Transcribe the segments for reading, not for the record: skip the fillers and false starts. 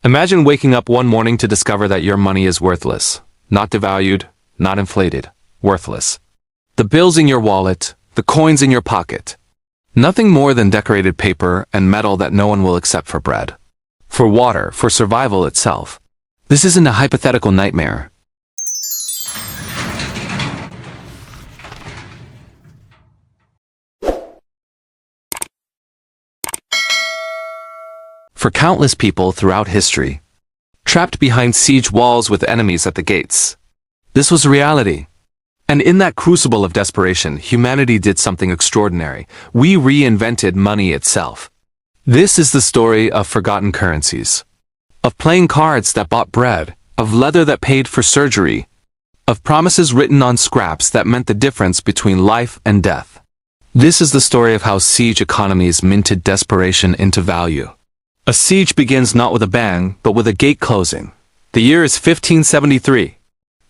Imagine waking up one morning to discover that your money is worthless. Not devalued, not inflated. Worthless. The bills in your wallet, the coins in your pocket. Nothing more than decorated paper and metal that no one will accept for bread. For water, for survival itself. This isn't a hypothetical nightmare. For countless people throughout history, trapped behind siege walls with enemies at the gates. This was reality. And in that crucible of desperation, humanity did something extraordinary. We reinvented money itself. This is the story of forgotten currencies. Of playing cards that bought bread, of leather that paid for surgery, of promises written on scraps that meant the difference between life and death. This is the story of how siege economies minted desperation into value. A siege begins not with a bang, but with a gate closing. The year is 1573.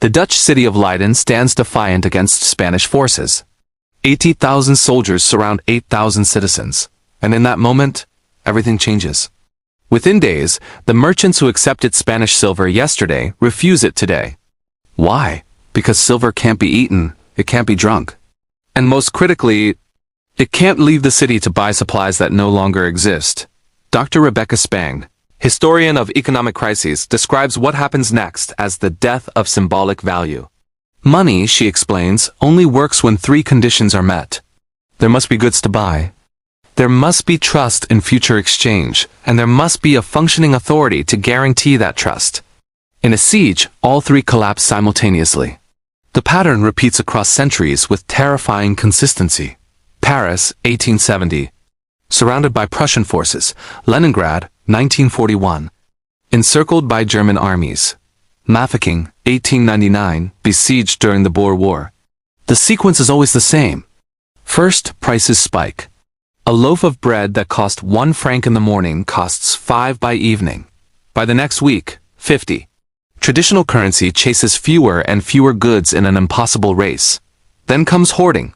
The Dutch city of Leiden stands defiant against Spanish forces. 80,000 soldiers surround 8,000 citizens. And in that moment, everything changes. Within days, the merchants who accepted Spanish silver yesterday refuse it today. Why? Because silver can't be eaten, it can't be drunk. And most critically, it can't leave the city to buy supplies that no longer exist. Dr. Rebecca Spang, historian of economic crises, describes what happens next as the death of symbolic value. Money, she explains, only works when three conditions are met. There must be goods to buy. There must be trust in future exchange, and there must be a functioning authority to guarantee that trust. In a siege, all three collapse simultaneously. The pattern repeats across centuries with terrifying consistency. Paris, 1870. Surrounded by Prussian forces. Leningrad, 1941. Encircled by German armies. Mafeking, 1899, besieged during the Boer War. The sequence is always the same. First, prices spike. A loaf of bread that cost 1 franc in the morning costs 5 by evening. By the next week, 50. Traditional currency chases fewer and fewer goods in an impossible race. Then comes hoarding.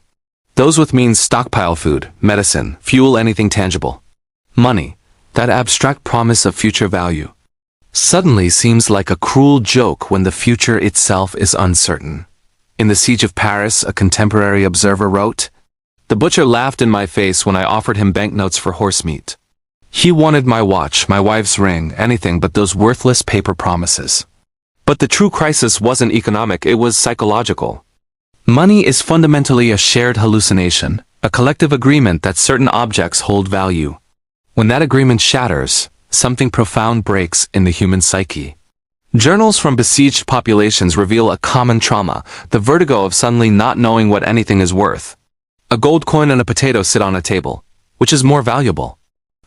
Those with means stockpile food, medicine, fuel, anything tangible. Money, that abstract promise of future value, suddenly seems like a cruel joke when the future itself is uncertain. In the Siege of Paris, a contemporary observer wrote, "The butcher laughed in my face when I offered him banknotes for horse meat. He wanted my watch, my wife's ring, anything but those worthless paper promises." But the true crisis wasn't economic, it was psychological. Money is fundamentally a shared hallucination, a collective agreement that certain objects hold value. When that agreement shatters, something profound breaks in the human psyche. Journals from besieged populations reveal a common trauma, the vertigo of suddenly not knowing what anything is worth. A gold coin and a potato sit on a table. Which is more valuable?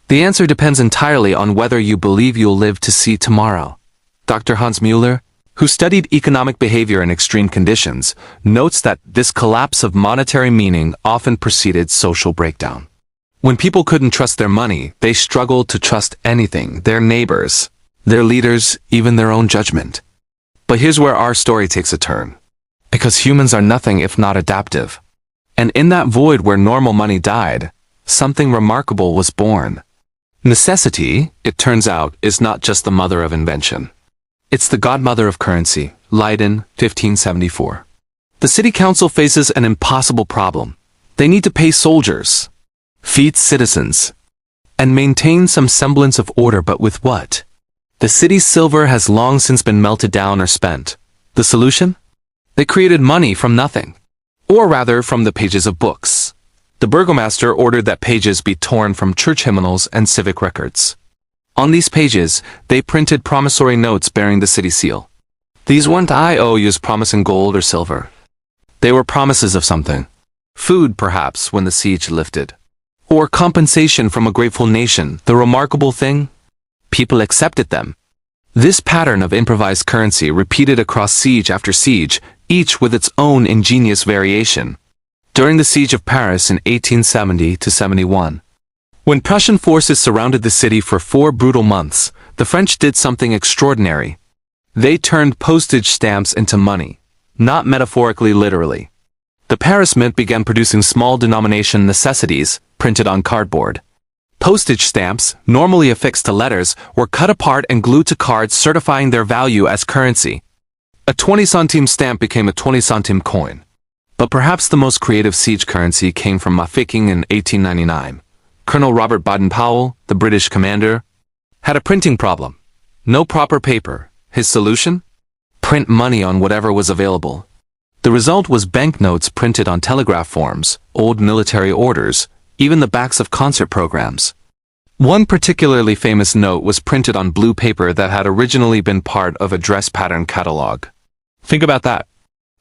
The answer depends entirely on whether you believe you'll live to see tomorrow. Dr. Hans Müller, who studied economic behavior in extreme conditions, notes that this collapse of monetary meaning often preceded social breakdown. When people couldn't trust their money, they struggled to trust anything, their neighbors, their leaders, even their own judgment. But here's where our story takes a turn. Because humans are nothing if not adaptive. And in that void where normal money died, something remarkable was born. Necessity, it turns out, is not just the mother of invention. It's the godmother of currency. Leiden, 1574. The city council faces an impossible problem. They need to pay soldiers, feed citizens, and maintain some semblance of order, but with what? The city's silver has long since been melted down or spent. The solution? They created money from nothing. Or rather, from the pages of books. The burgomaster ordered that pages be torn from church hymnals and civic records. On these pages, they printed promissory notes bearing the city seal. These weren't IOUs promising gold or silver. They were promises of something. Food, perhaps, when the siege lifted. Or compensation from a grateful nation. The remarkable thing? People accepted them. This pattern of improvised currency repeated across siege after siege, each with its own ingenious variation. During the Siege of Paris in 1870–71, when Prussian forces surrounded the city for 4 brutal months, the French did something extraordinary. They turned postage stamps into money, not metaphorically, literally. The Paris Mint began producing small denomination necessities, printed on cardboard. Postage stamps, normally affixed to letters, were cut apart and glued to cards certifying their value as currency. A 20-centime stamp became a 20-centime coin. But perhaps the most creative siege currency came from Mafeking in 1899. Colonel Robert Baden-Powell, the British commander, had a printing problem. No proper paper. His solution? Print money on whatever was available. The result was banknotes printed on telegraph forms, old military orders, even the backs of concert programs. One particularly famous note was printed on blue paper that had originally been part of a dress pattern catalog. Think about that.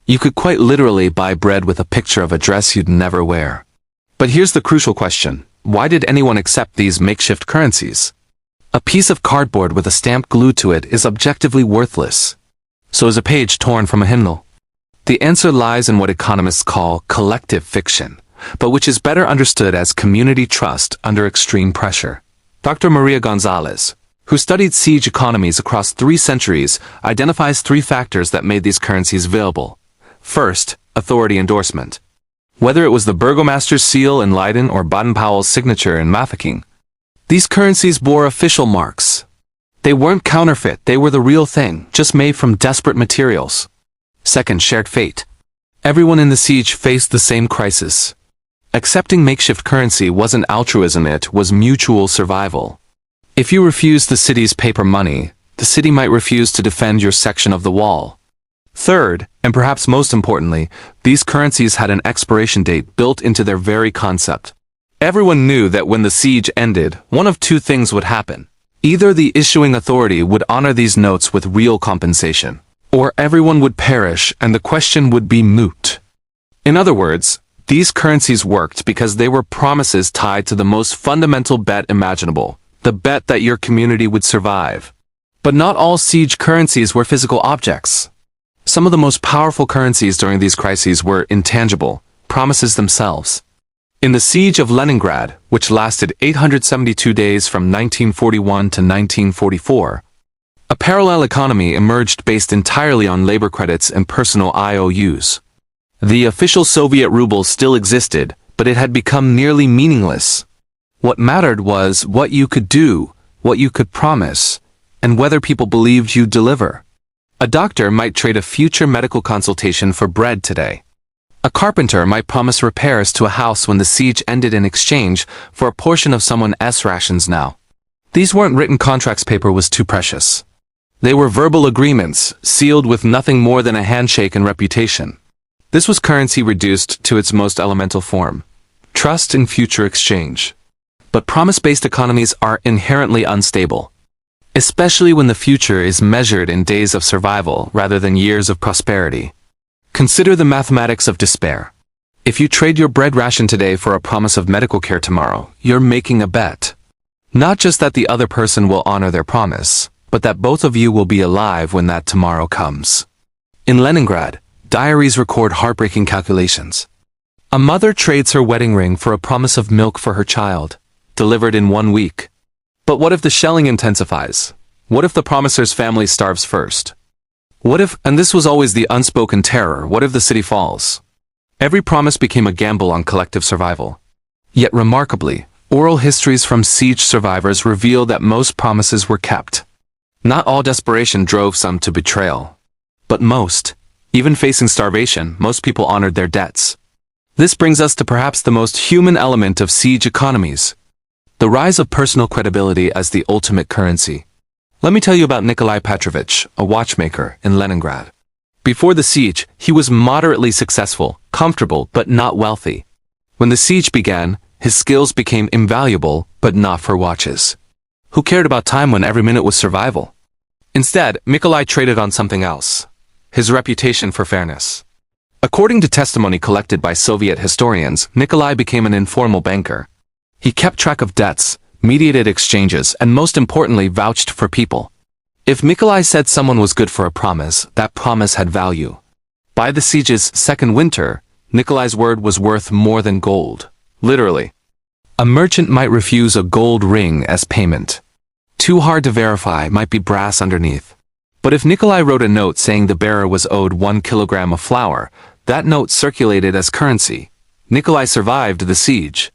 You could quite literally buy bread with a picture of a dress you'd never wear. But here's the crucial question. Why did anyone accept these makeshift currencies? A piece of cardboard with a stamp glued to it is objectively worthless. So is a page torn from a hymnal. The answer lies in what economists call collective fiction, but which is better understood as community trust under extreme pressure. Dr. Maria Gonzalez, who studied siege economies across 3 centuries, identifies 3 factors that made these currencies viable. First, authority endorsement. Whether it was the burgomaster's seal in Leiden or Baden-Powell's signature in Mafeking, these currencies bore official marks. They weren't counterfeit, they were the real thing, just made from desperate materials. Second, shared fate. Everyone in the siege faced the same crisis. Accepting makeshift currency wasn't altruism, it was mutual survival. If you refused the city's paper money, the city might refuse to defend your section of the wall. Third, and perhaps most importantly, these currencies had an expiration date built into their very concept. Everyone knew that when the siege ended, one of 2 things would happen. Either the issuing authority would honor these notes with real compensation, or everyone would perish and the question would be moot. In other words, these currencies worked because they were promises tied to the most fundamental bet imaginable, the bet that your community would survive. But not all siege currencies were physical objects. Some of the most powerful currencies during these crises were intangible, promises themselves. In the Siege of Leningrad, which lasted 872 days from 1941 to 1944, a parallel economy emerged based entirely on labor credits and personal IOUs. The official Soviet ruble still existed, but it had become nearly meaningless. What mattered was what you could do, what you could promise, and whether people believed you'd deliver. A doctor might trade a future medical consultation for bread today. A carpenter might promise repairs to a house when the siege ended in exchange for a portion of someone else's rations now. These weren't written contracts, paper was too precious. They were verbal agreements, sealed with nothing more than a handshake and reputation. This was currency reduced to its most elemental form. Trust in future exchange. But promise-based economies are inherently unstable, especially when the future is measured in days of survival rather than years of prosperity. Consider the mathematics of despair. If you trade your bread ration today for a promise of medical care tomorrow, you're making a bet. Not just that the other person will honor their promise, but that both of you will be alive when that tomorrow comes. In Leningrad, diaries record heartbreaking calculations. A mother trades her wedding ring for a promise of milk for her child, delivered in 1 week. But what if the shelling intensifies? What if the promiser's family starves first? What if, and this was always the unspoken terror, what if the city falls? Every promise became a gamble on collective survival. Yet remarkably, oral histories from siege survivors reveal that most promises were kept. Not all desperation drove some to betrayal. But most, even facing starvation, most people honored their debts. This brings us to perhaps the most human element of siege economies: the rise of personal credibility as the ultimate currency. Let me tell you about Nikolai Petrovich, a watchmaker in Leningrad. Before the siege, he was moderately successful, comfortable, but not wealthy. When the siege began, his skills became invaluable, but not for watches. Who cared about time when every minute was survival? Instead, Nikolai traded on something else: his reputation for fairness. According to testimony collected by Soviet historians, Nikolai became an informal banker. He kept track of debts, mediated exchanges, and most importantly, vouched for people. If Nikolai said someone was good for a promise, that promise had value. By the siege's second winter, Nikolai's word was worth more than gold. Literally. A merchant might refuse a gold ring as payment. Too hard to verify, might be brass underneath. But if Nikolai wrote a note saying the bearer was owed 1 kilogram of flour, that note circulated as currency. Nikolai survived the siege.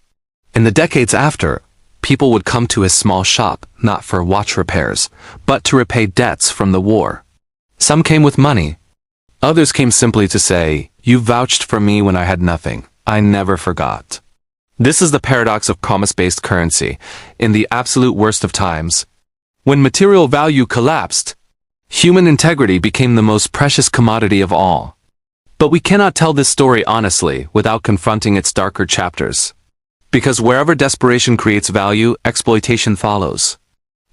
In the decades after, people would come to his small shop not for watch repairs, but to repay debts from the war. Some came with money. Others came simply to say, "You vouched for me when I had nothing. I never forgot." This is the paradox of promise-based currency. In the absolute worst of times, when material value collapsed, human integrity became the most precious commodity of all. But we cannot tell this story honestly without confronting its darker chapters. Because wherever desperation creates value, exploitation follows.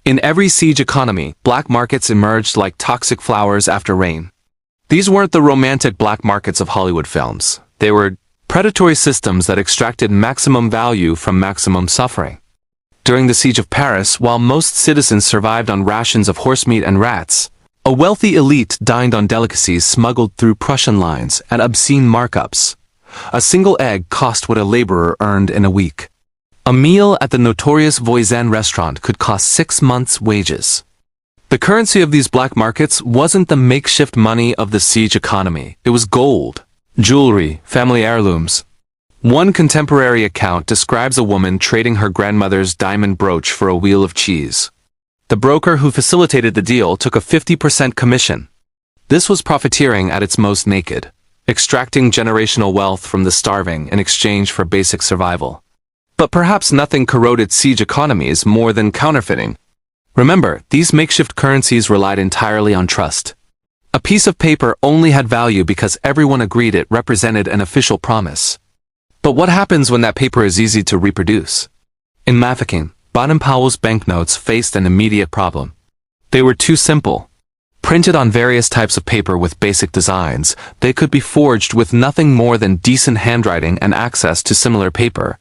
In every siege economy, black markets emerged like toxic flowers after rain. These weren't the romantic black markets of Hollywood films. They were predatory systems that extracted maximum value from maximum suffering. During the Siege of Paris, while most citizens survived on rations of horsemeat and rats, a wealthy elite dined on delicacies smuggled through Prussian lines at obscene markups. A single egg cost what a laborer earned in a week. A meal at the notorious Voisin restaurant could cost 6 months' wages. The currency of these black markets wasn't the makeshift money of the siege economy. It was gold, jewelry, family heirlooms. One contemporary account describes a woman trading her grandmother's diamond brooch for a wheel of cheese. The broker who facilitated the deal took a 50% commission. This was profiteering at its most naked, extracting generational wealth from the starving in exchange for basic survival. But perhaps nothing corroded siege economies more than counterfeiting. Remember, these makeshift currencies relied entirely on trust. A piece of paper only had value because everyone agreed it represented an official promise. But what happens when that paper is easy to reproduce? In Mafeking, Baden-Powell's banknotes faced an immediate problem. They were too simple. Printed on various types of paper with basic designs, they could be forged with nothing more than decent handwriting and access to similar paper.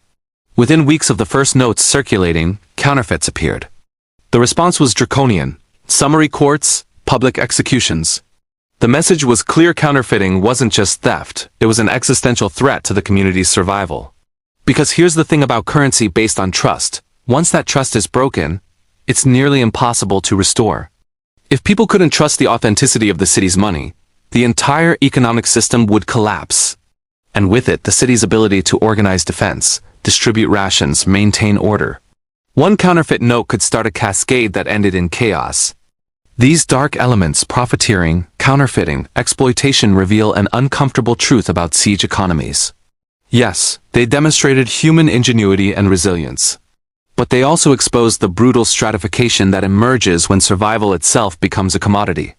Within weeks of the first notes circulating, counterfeits appeared. The response was draconian: summary courts, public executions. The message was clear: counterfeiting wasn't just theft, it was an existential threat to the community's survival. Because here's the thing about currency based on trust: once that trust is broken, it's nearly impossible to restore. If people couldn't trust the authenticity of the city's money, the entire economic system would collapse. And with it, the city's ability to organize defense, distribute rations, maintain order. One counterfeit note could start a cascade that ended in chaos. These dark elements, profiteering, counterfeiting, exploitation, reveal an uncomfortable truth about siege economies. Yes, they demonstrated human ingenuity and resilience. But they also exposed the brutal stratification that emerges when survival itself becomes a commodity.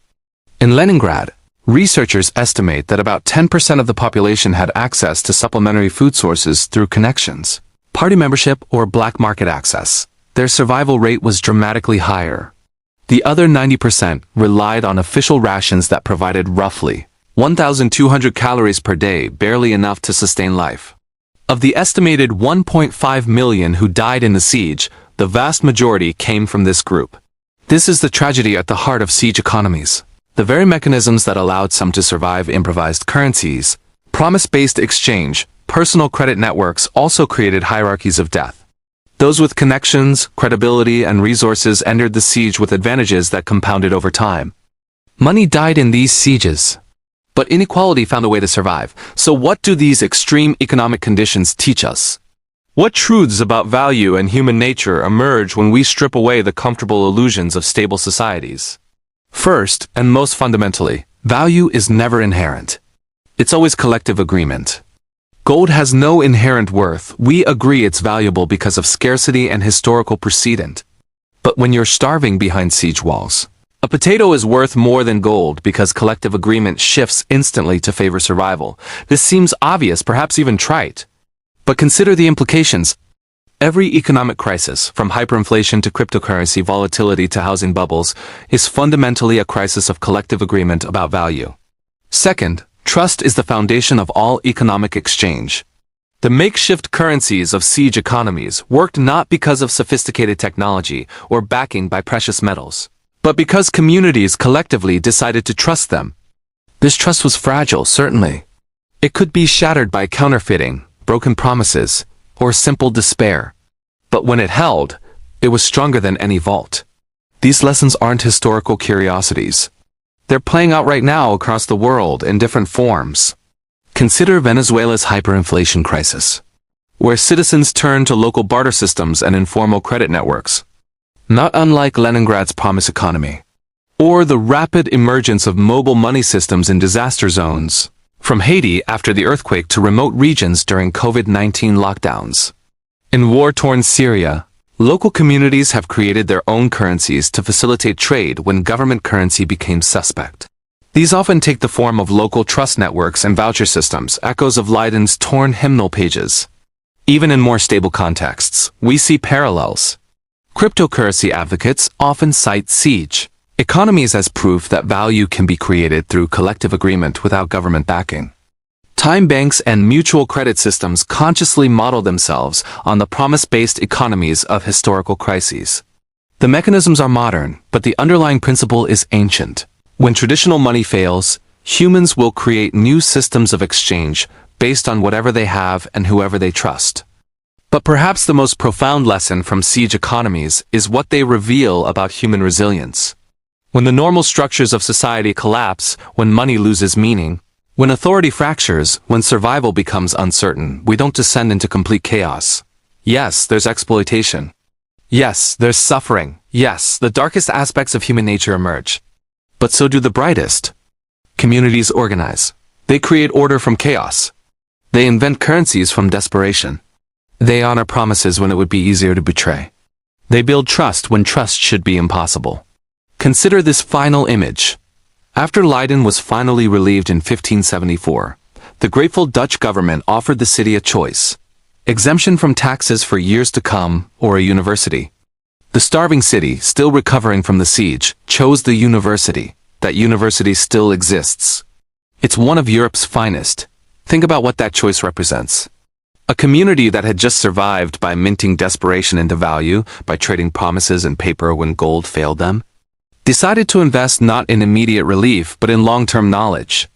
In Leningrad, researchers estimate that about 10% of the population had access to supplementary food sources through connections, party membership, or black market access. Their survival rate was dramatically higher. The other 90% relied on official rations that provided roughly 1,200 calories per day, barely enough to sustain life. Of the estimated 1.5 million who died in the siege, the vast majority came from this group. This is the tragedy at the heart of siege economies. The very mechanisms that allowed some to survive improvised currencies, promise-based exchange, personal credit networks also created hierarchies of death. Those with connections, credibility, and resources entered the siege with advantages that compounded over time. Money died in these sieges. But inequality found a way to survive. So what do these extreme economic conditions teach us? What truths about value and human nature emerge when we strip away the comfortable illusions of stable societies? First, and most fundamentally, value is never inherent. It's always collective agreement. Gold has no inherent worth. We agree it's valuable because of scarcity and historical precedent. But when you're starving behind siege walls, a potato is worth more than gold because collective agreement shifts instantly to favor survival. This seems obvious, perhaps even trite. But consider the implications. Every economic crisis, from hyperinflation to cryptocurrency volatility to housing bubbles, is fundamentally a crisis of collective agreement about value. Second, trust is the foundation of all economic exchange. The makeshift currencies of siege economies worked not because of sophisticated technology or backing by precious metals, but because communities collectively decided to trust them. This trust was fragile, certainly. It could be shattered by counterfeiting, broken promises, or simple despair. But when it held, it was stronger than any vault. These lessons aren't historical curiosities. They're playing out right now across the world in different forms. Consider Venezuela's hyperinflation crisis. where citizens turned to local barter systems and informal credit networks. Not unlike Leningrad's promise economy. Or the rapid emergence of mobile money systems in disaster zones, from Haiti after the earthquake to remote regions during COVID-19 lockdowns. In war-torn Syria, local communities have created their own currencies to facilitate trade when government currency became suspect. These often take the form of local trust networks and voucher systems, echoes of Leiden's torn hymnal pages. Even in more stable contexts, we see parallels. Cryptocurrency advocates often cite Siege Economies as proof that value can be created through collective agreement without government backing. Time banks and mutual credit systems consciously model themselves on the promise-based economies of historical crises. The mechanisms are modern, but the underlying principle is ancient. When traditional money fails, humans will create new systems of exchange based on whatever they have and whoever they trust. But perhaps the most profound lesson from siege economies is what they reveal about human resilience. When the normal structures of society collapse, when money loses meaning, when authority fractures, when survival becomes uncertain, we don't descend into complete chaos. Yes, there's exploitation. Yes, there's suffering. Yes, the darkest aspects of human nature emerge. But so do the brightest. Communities organize. They create order from chaos. They invent currencies from desperation. They honor promises when it would be easier to betray. They build trust when trust should be impossible. Consider this final image. After Leiden was finally relieved in 1574, the grateful Dutch government offered the city a choice: exemption from taxes for years to come, or a university. The starving city, still recovering from the siege, chose the university. That university still exists. It's one of Europe's finest. Think about what that choice represents. A community that had just survived by minting desperation into value, by trading promises and paper when gold failed them, decided to invest not in immediate relief but in long-term knowledge.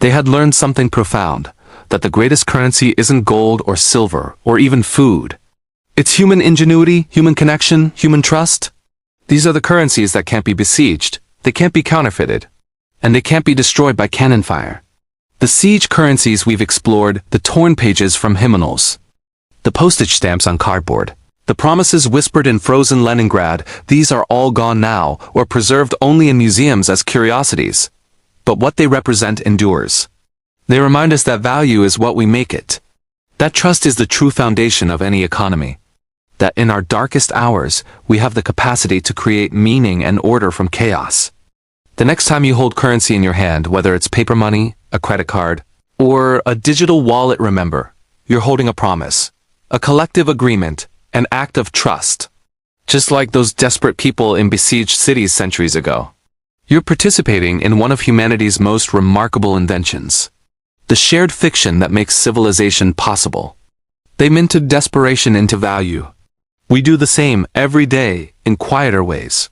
They had learned something profound, that the greatest currency isn't gold or silver or even food. It's human ingenuity, human connection, human trust. These are the currencies that can't be besieged, they can't be counterfeited, and they can't be destroyed by cannon fire. The siege currencies we've explored, the torn pages from hymnals, the postage stamps on cardboard, the promises whispered in frozen Leningrad, these are all gone now, or preserved only in museums as curiosities. But what they represent endures. They remind us that value is what we make it. That trust is the true foundation of any economy. That in our darkest hours, we have the capacity to create meaning and order from chaos. The next time you hold currency in your hand, whether it's paper money, a credit card, or a digital wallet, remember, you're holding a promise, a collective agreement, an act of trust. Just like those desperate people in besieged cities centuries ago. You're participating in one of humanity's most remarkable inventions. The shared fiction that makes civilization possible. They minted desperation into value. We do the same every day in quieter ways.